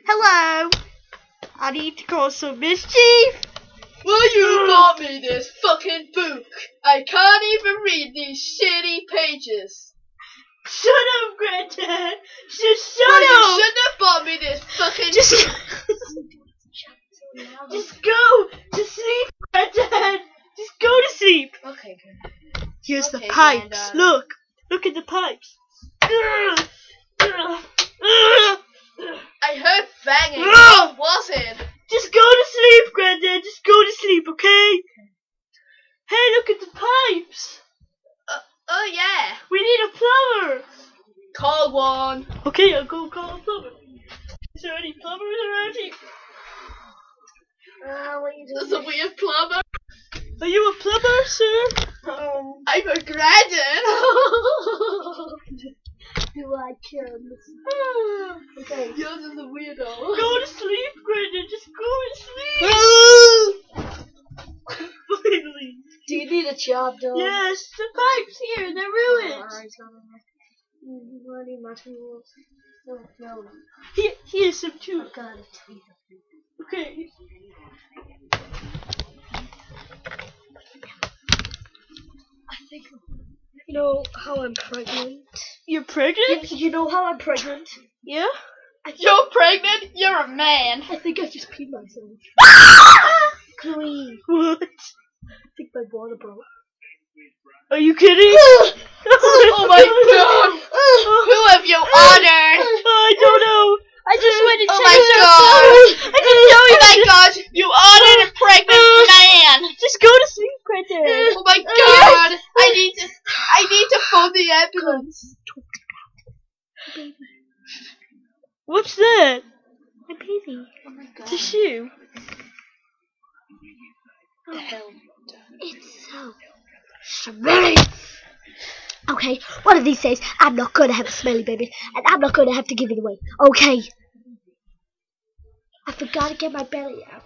Hello. I need to cause some mischief. Will you bought me this fucking book? I can't even read these shitty pages. Shut up, Granddad. Just shut You up. shouldn't have bought me this fucking Just go to sleep, Granddad. Just go to sleep. Okay, good. Here's Okay, the pipes. Granddad. Look at the pipes. I heard banging. What was it? Just go to sleep, Granddad. Just go to sleep, okay? Hey, look at the pipes. Oh yeah. We need a plumber. Call one. Okay, I'll go call a plumber. Is there any plumbers around here? What are you doing? This is a weird plumber. Are you a plumber, sir? I'm a graduate. Do I kill this? Okay. Yours is a weirdo. Go to sleep, Granddad. Just go to sleep. Finally. Do you need a job done? Yes, the pipes here. They're ruined. You need my tools? No. Here's some too. I've got it. Okay. I think you know how I'm pregnant. You're pregnant? You know how I'm pregnant? Yeah? You're pregnant? You're a man. I think I just peed myself. Clean. What? I think my water broke. Are you kidding? Oh my god! Who have you honored? I don't know. I just went and Oh checked my it god! out. I didn't know Oh my god! You honored a pregnant man! Just go to sleep, Granddad. Oh my god! I need to phone the ambulance. What's that? My baby. Oh my god. It's a shoe. What the hell? It's so smelly. Okay, one of these days I'm not gonna have a smelly baby, and I'm not gonna have to give it away. Okay. I forgot to get my belly out.